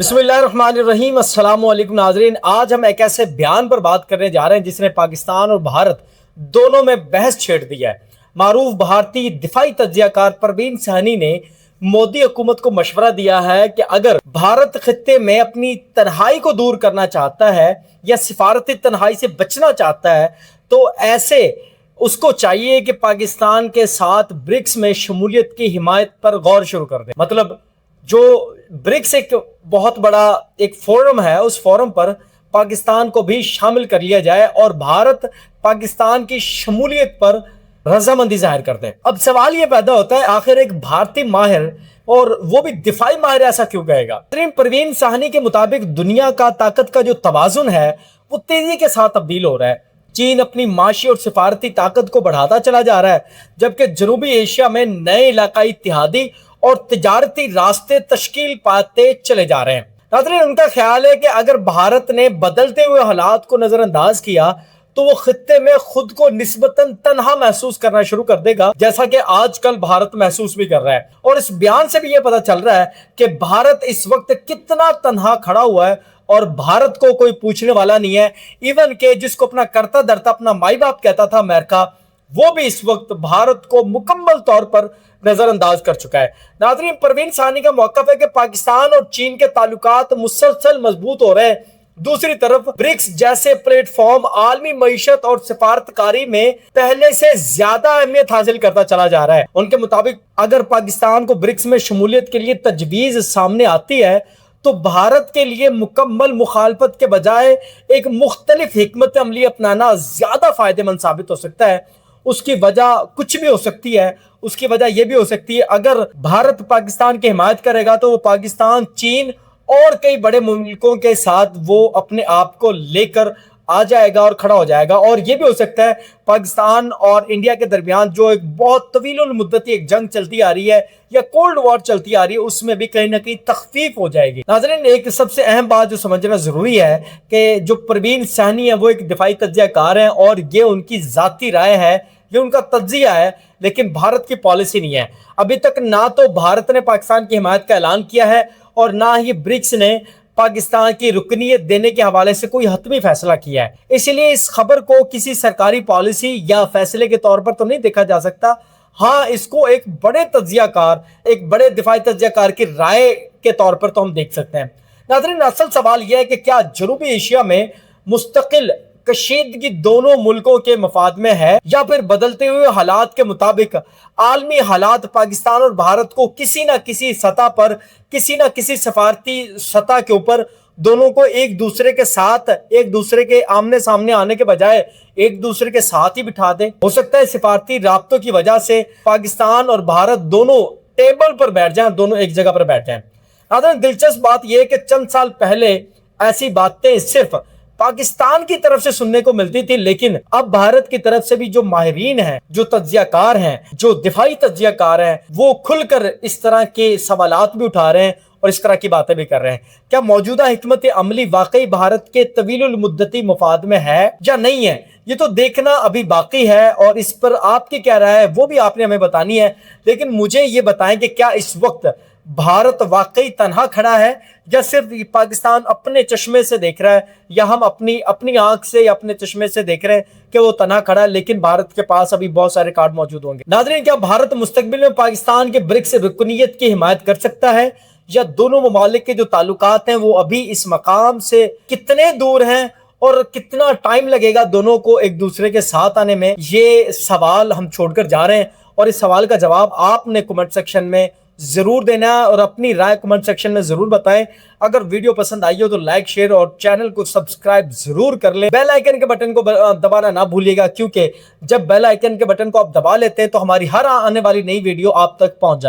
बिस्मिल्लाहिर्रहमानिर्रहीम। अस्सलाम वालेकुम नाजरीन। आज हम एक ऐसे बयान पर बात करने जा रहे हैं जिसने पाकिस्तान और भारत दोनों में बहस छेड़ दिया है। मारूफ भारतीय दिफाई तज्जियाकार परवीन सहनी ने मोदी हुकूमत को मशवरा दिया है कि अगर भारत खित्ते में अपनी तन्हाई को दूर करना चाहता है या सिफारती तन्हाई से बचना चाहता है तो ऐसे उसको चाहिए कि पाकिस्तान के साथ ब्रिक्स में शमूलियत की हिमायत पर गौर शुरू कर दे। मतलब जो ब्रिक्स एक बहुत बड़ा एक फोरम है, उस फोरम पर पाकिस्तान को भी शामिल कर लिया जाए और भारत पाकिस्तान की शमूलियत पर रजामंदी जाहिर कर दे। अब सवाल ये पैदा होता है, आखिर एक भारतीय माहिर और वो भी दिफाई माहिर ऐसा क्यों कहेगा? परवीन सहनी के मुताबिक दुनिया का ताकत का जो तवाजुन है वो तेजी के साथ तब्दील हो रहा है। चीन अपनी माशी और सिफारती ताकत को बढ़ाता चला जा रहा है, जबकि जनूबी एशिया में नए इलाकाई इत्तेहादी और तिजारती रास्ते तश्कील पाते चले जा रहे हैं। नाज़रीन, उनका ख्याल है कि अगर भारत ने बदलते हुए हालात को नजरअंदाज किया तो वो खित्ते में खुद को निस्बतन तन्हा महसूस करना शुरू कर देगा, जैसा कि आजकल भारत महसूस भी कर रहा है। और इस बयान से भी ये पता चल रहा है कि भारत इस वक्त कितना तन्हा खड़ा हुआ है और भारत को कोई पूछने वाला नहीं है। इवन के जिसको अपना करता धरता अपना माई बाप कहता था अमेरिका, वो भी इस वक्त भारत को मुकम्मल तौर पर नजरअंदाज कर चुका है। नाज़रीन, परवीन सहनी का मौक़िफ़ है कि पाकिस्तान और चीन के ताल्लुकात मुसलसल मजबूत हो रहे हैं। दूसरी तरफ ब्रिक्स जैसे प्लेटफॉर्म आलमी मईशत और सिफारतकारी में पहले से ज्यादा अहमियत हासिल करता चला जा रहा है। उनके मुताबिक अगर पाकिस्तान को ब्रिक्स में शमूलियत के लिए तजवीज सामने आती है तो भारत के लिए मुकम्मल मुखालफत के बजाय एक मुख्तलिफ हिकमत अमली अपनाना ज्यादा फायदेमंद साबित हो सकता है। उसकी वजह कुछ भी हो सकती है। उसकी वजह यह भी हो सकती है, अगर भारत पाकिस्तान की हिमायत करेगा तो वो पाकिस्तान, चीन और कई बड़े मुल्कों के साथ वो अपने आप को लेकर आ जाएगा और खड़ा हो जाएगा। और ये भी हो सकता है पाकिस्तान और इंडिया के दरमियान जो एक बहुत तवील मुद्दती एक जंग चलती आ रही है या कोल्ड वॉर चलती आ रही है, उसमें भी कहीं ना कहीं तखफीफ हो जाएगी। नाज़रीन, एक सबसे अहम बात जो समझना जरूरी है कि जो परवीन सहनी है वो एक दिफाई तज्जियाकार है और ये उनकी जाती राय है, ये उनका तज्जिया है, लेकिन भारत की पॉलिसी नहीं है। अभी तक ना तो भारत ने पाकिस्तान की हिमायत का ऐलान किया है और ना ही ब्रिक्स ने पाकिस्तान की रुकनीत देने के हवाले से कोई हतमी फैसला किया है। इसलिए इस खबर को किसी सरकारी पॉलिसी या फैसले के तौर पर तो नहीं देखा जा सकता। हाँ, इसको एक बड़े तज्जियाकार, एक बड़े दिफाई तज्जियाकार की राय के तौर पर तो हम देख सकते हैं। नाज़रीन, असल सवाल यह है कि क्या जनूबी एशिया में मुस्तकिल कशीदगी दोनों मुल्कों के मफाद में है या फिर बदलते हुए हालात के मुताबिक आलमी हालात पाकिस्तान और भारत को किसी ना किसी सतह पर, किसी ना किसी सफारती सतह के ऊपर दोनों को एक दूसरे के साथ, एक दूसरे के आमने सामने आने के बजाय एक दूसरे के साथ ही बिठा दे। हो सकता है सिफारती राब्तों की वजह से पाकिस्तान और भारत दोनों टेबल पर बैठ जाएं, दोनों एक जगह पर बैठ जाएं। दिलचस्प बात यह है कि चंद साल पहले ऐसी बातें सिर्फ पाकिस्तान की तरफ से सुनने को मिलती थी, लेकिन अब भारत की तरफ से भी जो माहिरीन हैं, जो तज्जियाकार हैं, जो दिफाई तज्जियाकार हैं, वो खुलकर इस तरह के सवालात भी उठा रहे हैं और इस तरह की बातें भी कर रहे हैं। क्या मौजूदा हिकमत अमली वाकई भारत के तवील मुद्दती मफाद में है या नहीं है, ये तो देखना अभी बाकी है और इस पर आपकी क्या राय है वो भी आपने हमें बतानी है। लेकिन मुझे ये बताएं कि क्या इस वक्त भारत वाकई तन्हा खड़ा है या सिर्फ पाकिस्तान अपने चश्मे से देख रहा है, या हम अपनी आंख से या अपने चश्मे से देख रहे हैं कि वो तन्हा खड़ा है लेकिन भारत के पास अभी बहुत सारे कार्ड मौजूद होंगे। नाज़रीन, क्या भारत मुस्तकबिल में पाकिस्तान के ब्रिक्स रुकनीत की हिमायत कर सकता है या दोनों ममालिक के जो ताल्लुकात हैं वो अभी इस मकाम से कितने दूर हैं और कितना टाइम लगेगा दोनों को एक दूसरे के साथ आने में? ये सवाल हम छोड़कर जा रहे हैं और इस सवाल का जवाब आपने कमेंट सेक्शन में जरूर देना है और अपनी राय कमेंट सेक्शन में जरूर बताएं। अगर वीडियो पसंद आई हो तो लाइक, शेयर और चैनल को सब्सक्राइब जरूर कर लें। बेल आइकन के बटन को दबाना ना भूलिएगा, क्योंकि जब बेल आइकन के बटन को आप दबा लेते हैं तो हमारी हर आने वाली नई वीडियो आप तक पहुंच जाए।